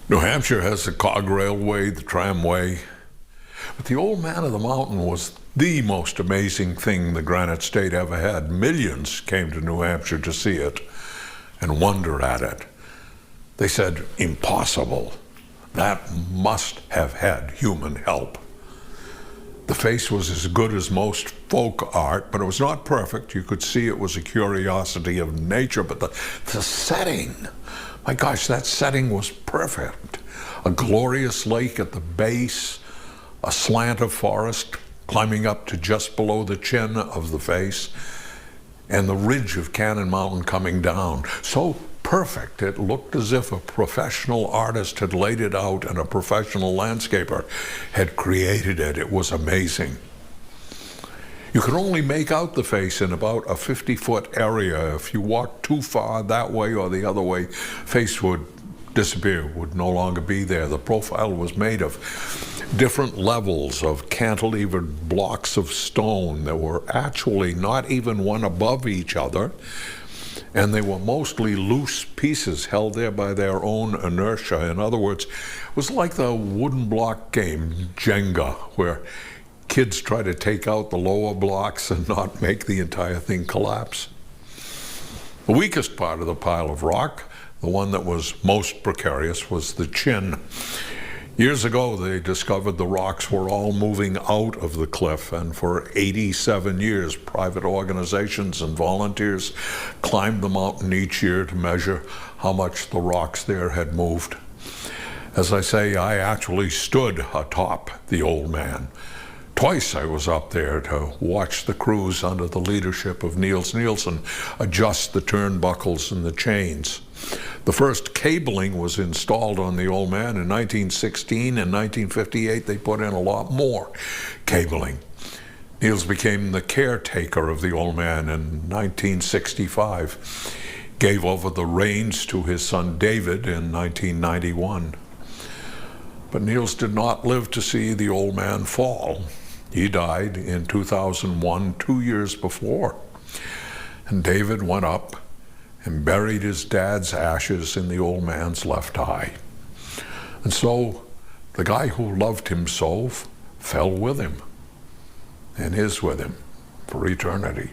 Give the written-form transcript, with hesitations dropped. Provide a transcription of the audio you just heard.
New Hampshire has the cog railway, the tramway, but the Old Man of the Mountain was the most amazing thing the Granite State ever had. Millions came to New Hampshire to see it and wonder at it. They said, impossible. That must have had human help. The face was as good as most folk art, but it was not perfect. You could see it was a curiosity of nature, but the setting, my gosh, that setting was perfect. A glorious lake at the base, a slant of forest climbing up to just below the chin of the face, and the ridge of Cannon Mountain coming down. So perfect, it looked as if a professional artist had laid it out and a professional landscaper had created it. It was amazing. You could only make out the face in about a 50-foot area. If you walked too far that way or the other way, face would disappear, would no longer be there. The profile was made of different levels of cantilevered blocks of stone. There were actually not even one above each other, and they were mostly loose pieces held there by their own inertia. In other words, it was like the wooden block game Jenga, where kids try to take out the lower blocks and not make the entire thing collapse. The weakest part of the pile of rock, the one that was most precarious, was the chin. Years ago, they discovered the rocks were all moving out of the cliff, and for 87 years, private organizations and volunteers climbed the mountain each year to measure how much the rocks there had moved. As I say, I actually stood atop the Old Man. Twice I was up there to watch the crews under the leadership of Niels Nielsen adjust the turnbuckles and the chains. The first cabling was installed on the Old Man in 1916. In 1958, they put in a lot more cabling. Niels became the caretaker of the Old Man in 1965, gave over the reins to his son David in 1991. But Niels did not live to see the Old Man fall. He died in 2001, 2 years before. And David went up and buried his dad's ashes in the Old Man's left eye. And so the guy who loved him so fell with him and is with him for eternity.